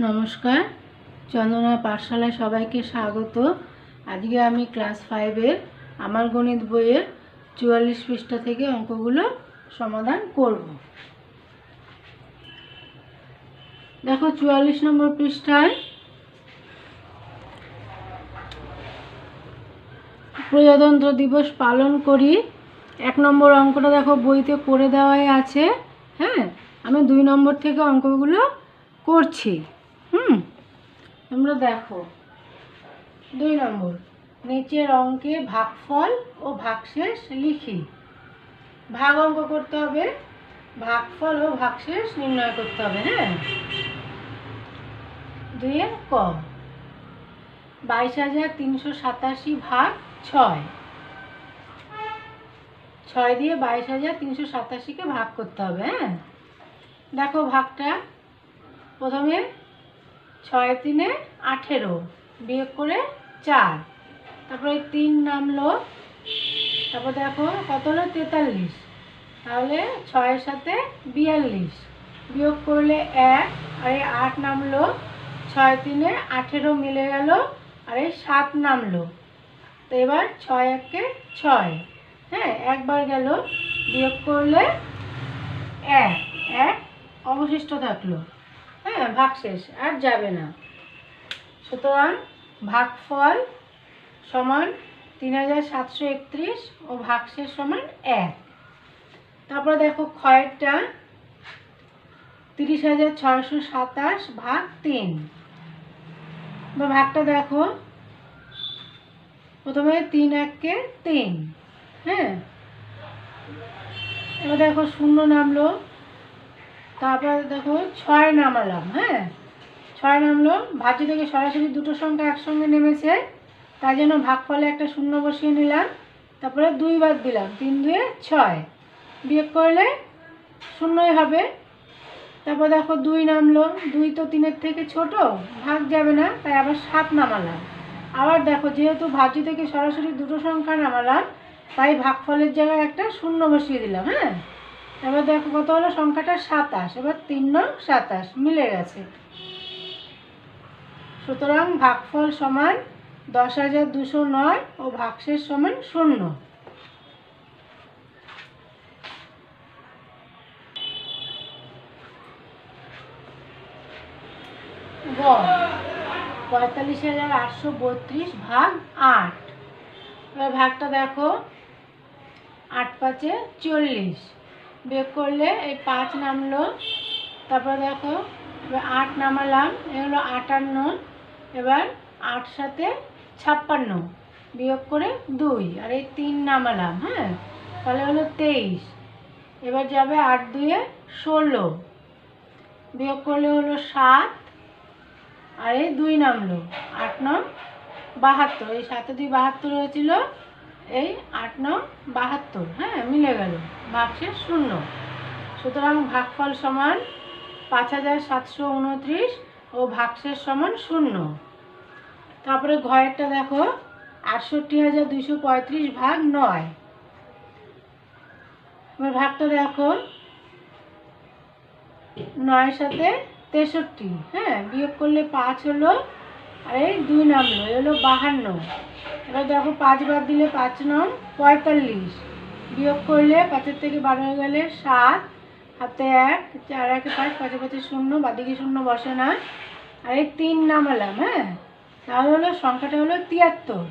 নমস্কার, চন্দনা পাঠশালায় সবাইকে স্বাগত। আজকে আমি ক্লাস 5-এর আমার গণিত বইয়ের 44 পৃষ্ঠা থেকে অঙ্কগুলো সমাধান করব। দেখো 44 নম্বর পৃষ্ঠায় প্রজাতন্ত্র দিবস পালন করি। 1 নম্বর অঙ্কটা দেখো বইতে করে দেওয়াই আছে। হ্যাঁ, আমি 2 নম্বর থেকে অঙ্কগুলো করছি। তোমরা দেখো 2 নম্বর, নিচের অঙ্কে ভাগফল ও ভাগশেষ লিখি। ভাগ অঙ্ক করতে হবে, ভাগফল ও ভাগশেষ নির্ণয় করতে হবে। হ্যাঁ, 2 ক 22,387 ভাগ 6। 6 দিয়ে 22,387-কে ভাগ করতে হবে। হ্যাঁ, দেখো ভাগটা প্রথমে 6 3 18 বিয়োগ করে 4, তারপরে 3 নামলো, তারপর দেখো কত হলো 43, তাহলে 6-এর সাথে 42 বিয়োগ করলে 1, আর এই 8 নামলো, 6 3 18 মিলে গেল, আর এই 7 নামলো। তো এবার 6 1 6, হ্যাঁ একবার গেল, বিয়োগ করলে 1 অবশিষ্ট থাকলো। হ্যাঁ, ভাগশেষ আর যাবে না। সুতরাং ভাগফল সমান 3731 ও ভাগশেষ সমান 1। তারপরে দেখো ক্ষয়েরটা 30,627 ভাগ 3। ভাগটা দেখো প্রথমে 3 1 3। হ্যাঁ, এবার দেখো 0 নামলো, তারপর দেখো 6 নামালাম। হ্যাঁ, 6 নামলো, ভাজ্য থেকে সরাসরি দুটো সংখ্যা একসঙ্গে নেমেছে, তাই জন্য ভাগফলে একটা 0 বসিয়ে নিলাম, তারপরে 2 বাদ দিলাম, 3 2 6 বিয়োগ করলে 0ই হবে। তারপর দেখো 2 নামলো, 2 তো 3-এর থেকে ছোট, ভাগ যাবে না, তাই আবার 7 নামালাম। আবার দেখো যেহেতু ভাজ্য থেকে সরাসরি দুটো সংখ্যা নামালাম, তাই ভাগফলের জায়গায় একটা 0 বসিয়ে দিলাম। হ্যাঁ, এবার দেখো কত হলো, সংখ্যাটা 27, এবার 3 9 27 মিলে গেছে। সুতরাং ভাগফল সমান 10,209 ও ভাগশেষ সমান 0। গ 45,832 ভাগ 8। এবার ভাগটা দেখো 8 5 40 বিয়োগ করলে এই 5 নামলো, তারপর দেখো এবার 8 নামালাম, এ হলো 58, এবার 8 সাথে 56 বিয়োগ করে 2, আর এই 3 নামালাম। হ্যাঁ, তাহলে হলো 23, এবার যাবে 8 2 16 বিয়োগ করলে হলো 7, আর এই 2 নামলো, 8 9 72, এই 7 2 72 হয়েছিল, এই 8 9 72। হ্যাঁ, মিলে গেল, ভাগশেষ 0। সুতরাং ভাগফল সমান 5,729 ও ভাগশেষ সমান 0। তারপরে ঘয়েরটা দেখো 68,235 ভাগ 9। এবার ভাগটা দেখো 9 সাথে 63, হ্যাঁ বিয়োগ করলে 5 হলো, আর এই 2 নামলো, এ হলো 52। এবার দেখো 5 বাদ দিলে 5 9 45 বিয়োগ করলে 5-এর থেকে 12 গেলে 7, হাতে 1, 4 1 5, 5 5 0, বাদিকে 0 বসে না, আর এই 3 নামালাম। হ্যাঁ, তাহলে হলো সংখ্যাটা হলো 73।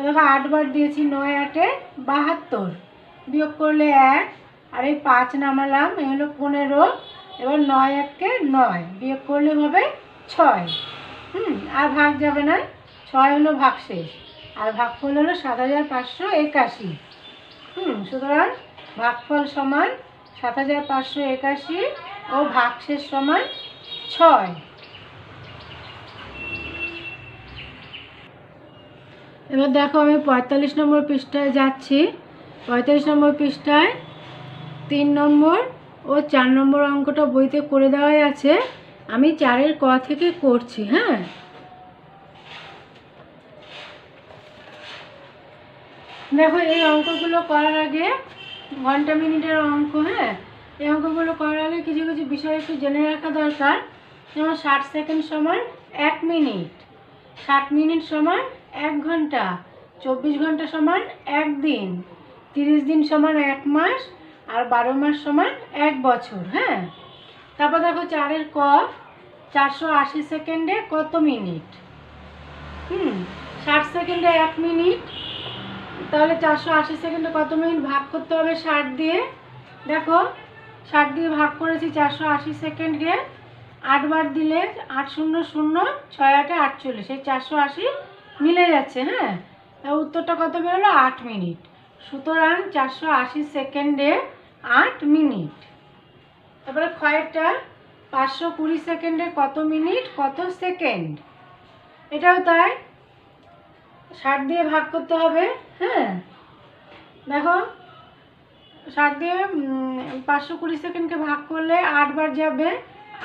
দেখো 8 বার দিয়েছি, 9 8 72 বিয়োগ করলে 1, আর এই 5 নামালাম, এ হলো 15, এবার 9 1 9 বিয়োগ করলে হবে 6। আর ভাগ যাবে না, 6 হলো ভাগশেষ, আর ভাগফল হলো 7,581। সুতরাং ভাগফল সমান 7,581 ও ভাগশেষ সমান 6। এবার দেখো আমি 45 নম্বর পৃষ্ঠায় যাচ্ছি। 45 নম্বর পৃষ্ঠায় 3 নম্বর ও 4 নম্বর অঙ্কটা বইতে করে দেওয়াই আছে, আমি 4-এর ক থেকে করছি। হ্যাঁ, দেখো এই অঙ্কগুলো করার আগে, ঘন্টা মিনিটের অঙ্ক, হ্যাঁ এই অঙ্কগুলো করার আগে কিছু কিছু বিষয় একটু জেনে রাখা দরকার। যেমন 60 সেকেন্ড সমান 1 মিনিট, 60 মিনিট সমান 1 ঘন্টা, 24 ঘন্টা সমান 1 দিন, 30 দিন সমান 1 মাস, আর 12 মাস সমান 1 বছর। হ্যাঁ, তারপর দেখো 4 ক, 480 সেকেন্ডে কত মিনিট? 60 সেকেন্ডে 1 মিনিট, তাহলে 480 সেকেন্ডে কত মিনিট ভাগ করতে হবে 60 দিয়ে। দেখো 60 দিয়ে ভাগ করেছি 480 সেকেন্ডকে, 8 বার দিলে 8 শূন্য শূন্য 6 8 48, এই 480 মিলে যাচ্ছে। হ্যাঁ, উত্তরটা কত বেরোলো? 8 মিনিট। সুতরাং 480 সেকেন্ডে 8 মিনিট। তারপরে ক্ষয়েরটা 520 সেকেন্ডে কত মিনিট কত সেকেন্ড? এটাও তাই, 60 দিয়ে ভাগ করতে হবে। হ্যাঁ, দেখো 60 দিয়ে 520 সেকেন্ডকে ভাগ করলে 8 বার যাবে,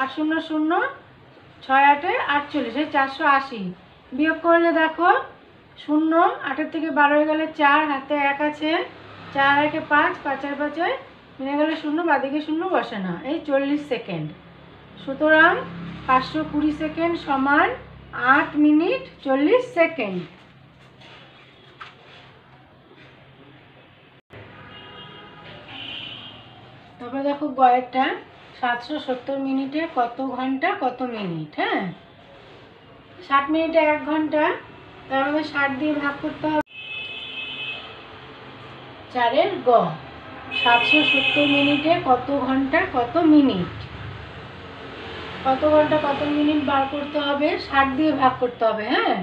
8 শূন্য শূন্য 6 8 48, এই 480 বিয়োগ করলে দেখো 0, 8 থেকে 12 হয়ে গেলে 4, হাতে 1 আছে, 4 1 5, 5 আর 5 মিলে গেলে 0, বাদিকে 0 বসে না, এই 40 সেকেন্ড। সুতরাং 520 সেকেন্ড সমান 8 মিনিট 40 সেকেন্ড। তারপরে দেখো গয়েরটা 770 মিনিটে কত ঘন্টা কত মিনিট? হ্যাঁ, 60 মিনিটে 1 ঘন্টা, তার মধ্যে 60 দিয়ে ভাগ করতে হবে। 4 গ, 770 মিনিটে কত ঘন্টা কত মিনিট? কত ঘন্টা কত মিনিট বার করতে হবে, 60 দিয়ে ভাগ করতে হবে। হ্যাঁ,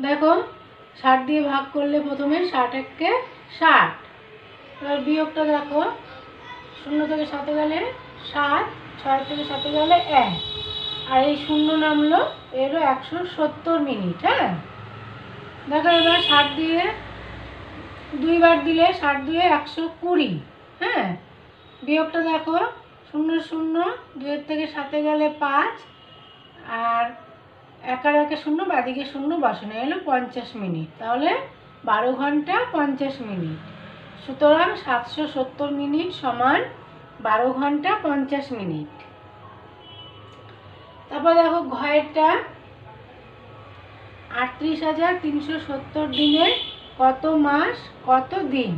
দেখো 60 দিয়ে ভাগ করলে প্রথমে 60 1 60, এবার বিয়োগটা দেখো 0 থেকে 7 গেলে 7, 6 থেকে 7 গেলে 1, আর এই 0 নামলো, এরও 170 মিনিট। হ্যাঁ, দেখো এবার 60 দিয়ে 2 বার দিলে 60 দিয়ে 120। হ্যাঁ, বিয়োগটা দেখো 0 0, 2 থেকে 7 গেলে 5, আর 1 আর 1 0, বাদিকে 0 বসানো, এলো 50 মিনিট। তাহলে 12 ঘন্টা 50 মিনিট। সুতরাং 770 মিনিট সমান 12 ঘন্টা 50 মিনিট। তারপর দেখো ঘয়েরটা 38,370 দিনে কত মাস কত দিন?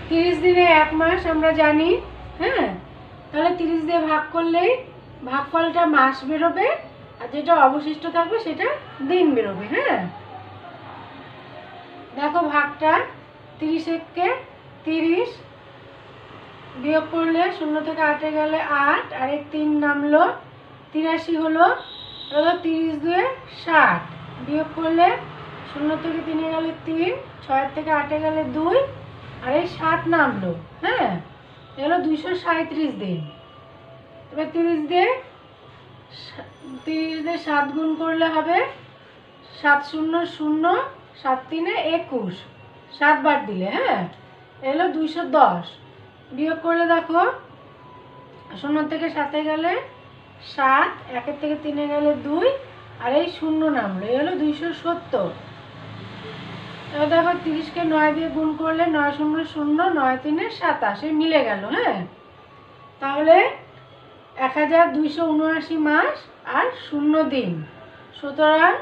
30 দিনে 1 মাস আমরা জানি। হ্যাঁ, তাহলে 30 দিয়ে ভাগ করলেই ভাগফলটা মাস বেরোবে, আর যেটা অবশিষ্ট থাকবে সেটা দিন বেরোবে। হ্যাঁ, দেখো ভাগটা 30 1 30, বিয়োগ করলে 0 থেকে 8 গেলে 8, আর এই 3 নামলো, 83 হলো। 30 2 60, বিয়োগ করলে 0 থেকে 3 গেলে 3, 6 থেকে 8 গেলে 2, আর এই 7 নামলো। হ্যাঁ, এগুলো 237 দিন। এবার 30 দিয়ে 7 গুণ করলে হবে 7 0 0, 7 3 21, 7 বার দিলে। হ্যাঁ, এলো 210, বিয়োগ করলে দেখো 0 থেকে 7 গেলে 7, 1 থেকে 3 গেলে 2, আর এই 0 নামলো, এই হলো 270। এবার দেখো 30কে 9 দিয়ে গুণ করলে 9 0 0, 9 3 27, এই মিলে গেল। হ্যাঁ, তাহলে 1279 মাস আর 0 দিন। সুতরাং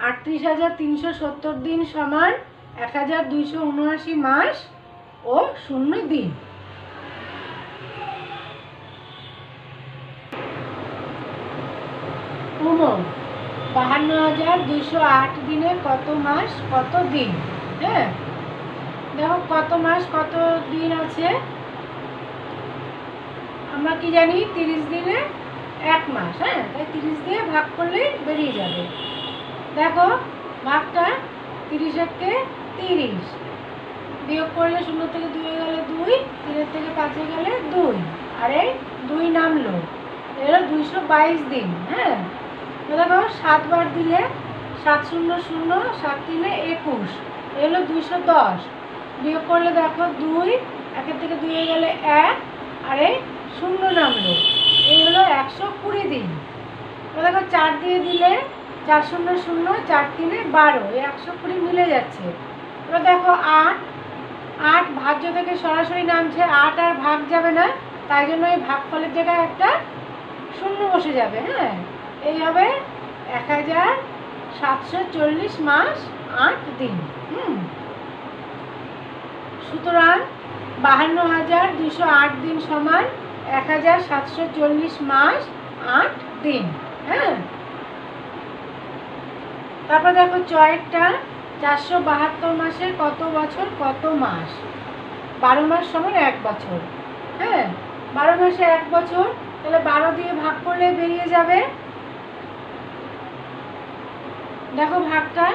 38,370 দিন সমান 1279 মাস ও 0 দিন। উমং 52,208 দিনে কত মাস কত দিন? হ্যাঁ, দেখো কত মাস কত দিন আছে, আমরা কি জানি 30 দিনে 1 মাস। হ্যাঁ, তাই 30 দিয়ে ভাগ করলেই বেরিয়ে যাবে। দেখো ভাগটা 30 1 30, বিয়োগ করলে 0 থেকে 2 গেলে 2, 3 থেকে 5 গেলে 2, আর এই 2 নামলো, এলো 222 দিন। হ্যাঁ, দেখো 7 বার দিলে 7 0 0, 7 3 21, এলো 210, বিয়োগ করলে দেখো 2, 1 থেকে 2 গেলে 1, আর এই 0 নামলো, এই হলো 120 দিন। দেখো 4 দিয়ে দিলে 4 0 0, 4 3 12, এই 120 মিলে যাচ্ছে। এবার দেখো 8 ভাজ্য থেকে সরাসরি নামছে, 8 আর ভাগ যাবে না, তাই জন্য এই ভাগফলের জায়গায় একটা শূন্য বসে যাবে। হ্যাঁ, এই হবে 1740 মাস 8 দিন। সুতরাং 52,208 দিন সমান 1740 মাস 8 দিন। হ্যাঁ, তারপর দেখো চয়েরটা 472 মাসে কত বছর কত মাস। 12 মাস সমান 1 বছর। হ্যাঁ, 12 মাসে 1 বছর, তাহলে 12 দিয়ে ভাগ করলে বেরিয়ে যাবে। দেখো ভাগটা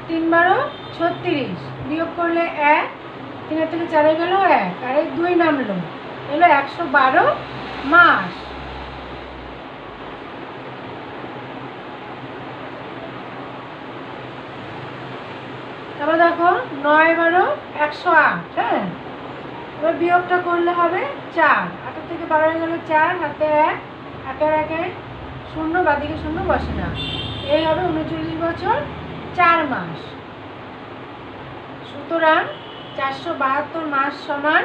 3 12 36, বিয়োগ করলে 1, 3 থেকে 4 গেল 1, আর এই 2 নামলো, এলো 112 মাস। তারপর দেখো 9 12 108। হ্যাঁ, এবার বিয়োগটা করলে হবে 4, 8 থেকে 12 গেল 4, হাতে 1, 1 1 0, বাদিকে 0 বসে না, এই হবে 39 বছর 4 মাস। সুতরাং 472 মাস সমান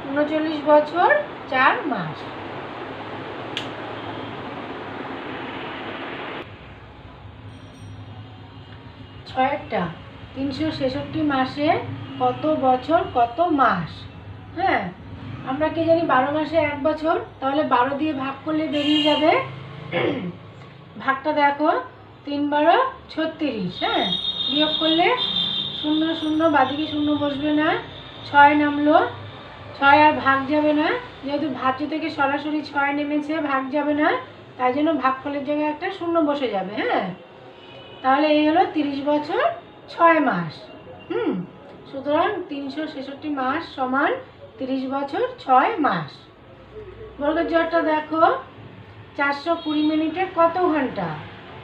39 বছর 4 মাস। ছয়েরটা 366 মাসে কত বছর কত মাস। হ্যাঁ, আমরা কি জানি 12 মাসে 1 বছর, তাহলে 12 দিয়ে ভাগ করলে বেরিয়ে যাবে। ভাগটা দেখো 3 12 36। হ্যাঁ, বিয়োগ করলে 0 0, বাদিকে 0 বসবে না, 6 নামলো, 6 আর ভাগ যাবে না, যেহেতু ভাজ্য থেকে সরাসরি 6 নেমেছে, ভাগ যাবে না, তাই জন্য ভাগফলের জায়গায় একটা 0 বসে যাবে। হ্যাঁ, তাহলে এই হলো 30 বছর 6 মাস। সুতরাং 366 মাস সমান 30 বছর 6 মাস। বর্গের জোড়টা দেখো 420 মিনিটে কত ঘন্টা।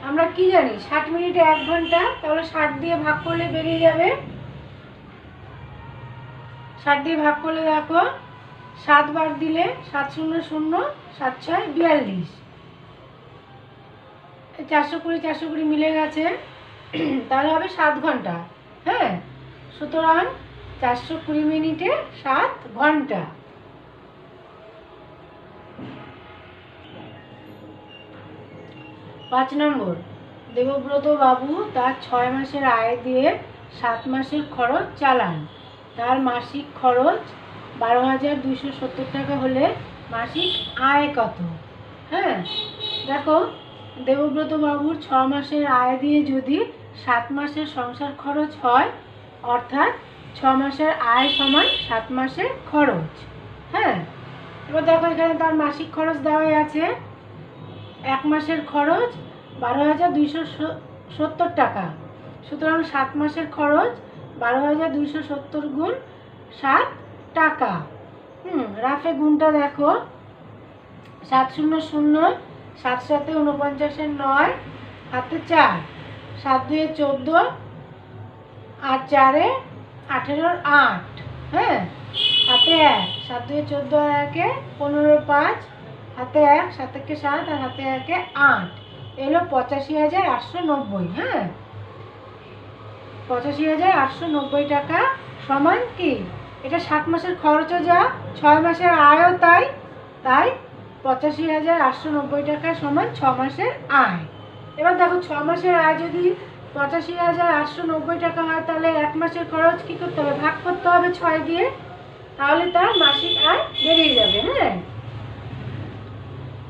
আমরা কি জানি 60 মিনিটে 1 ঘন্টা, তাহলে 60 দিয়ে ভাগ করলে বেরিয়ে যাবে। 60 দিয়ে ভাগ করলে দেখো 7 বার দিলে 7 0 0, 7 6 42, 420 420 মিলে গেছে, তাহলে হবে 7 ঘন্টা। হ্যাঁ, সুতরাং 420 মিনিটে 7 ঘন্টা। 5 নম্বর, দেবব্রত বাবু তার 6 মাসের আয় দিয়ে 7 মাসের খরচ চালান। তার মাসিক খরচ 12,270 টাকা হলে মাসিক আয় কত। হ্যাঁ, দেখো দেবব্রত বাবুর 6 মাসের আয় দিয়ে যদি 7 মাসের সংসার খরচ হয়, অর্থাৎ 6 মাসের আয় সমান 7 মাসের খরচ। হ্যাঁ, এবার দেখো এখানে তার মাসিক খরচ দেওয়াই আছে। 1 মাসের খরচ 12,270 টাকা, সুতরাং 7 মাসের খরচ 12,270 গুণ 7 টাকা। রাফে গুণটা দেখো 7 0 0, 7 7 49 9, হাতে 4, 7 2 14, আর 4 18 8। হ্যাঁ, হাতে 1, 7 2 14 আর 1 15 5, হাতে 1, 7 1 7, আর হাতে 1 8, এলো 85,890। হ্যাঁ, 85,890 টাকা সমান কি, এটা 7 মাসের খরচও যা, 6 মাসের আয়ও তাই, তাই 85,890 টাকা সমান 6 মাসের আয়। এবার দেখো 6 মাসের আয় যদি 85,890 টাকা হয়, তাহলে 1 মাসের খরচ কি করতে হবে, ভাগ করতে হবে 6 দিয়ে, তাহলে তার মাসিক আয় বেরিয়ে যাবে। হ্যাঁ,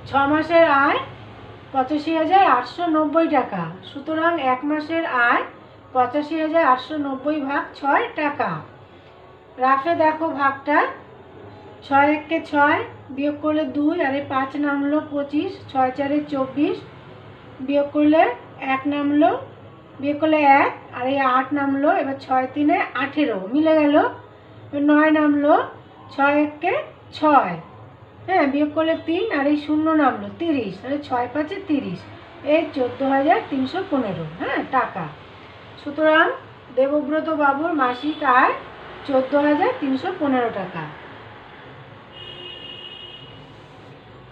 6 মাসের আয় 85,890 টাকা, সুতরাং 1 মাসের আয় 85,890 ভাগ 6 টাকা। রাফে দেখো ভাগটা 6 1 6, বিয়োগ করলে 2, আর 5 নামলো 25, 6 4 24, বিয়োগ করলে 1 নামলো, বিয়োগ করলে 1, আর 8 নামলো, এবার 6 3 18 মিলে গেল, 9 নামলো, 6 1 6, হ্যাঁ, বিয়োগ করলে 3, আর 0 নামলো 30, তাহলে 6 5 30, এই 14,315। হ্যাঁ, টাকা। সুতরাং দেবব্রত বাবুর মাসিক আয় 14,315 টাকা।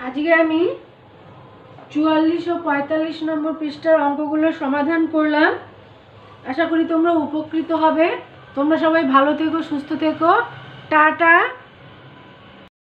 আজকে আমি 44 ও 45 নম্বর পৃষ্ঠার অঙ্কগুলোর সমাধান করলাম। আশা করি তোমরা উপকৃত হবে। তোমরা সবাই ভালো থেকো, সুস্থ থেকো। টাটা।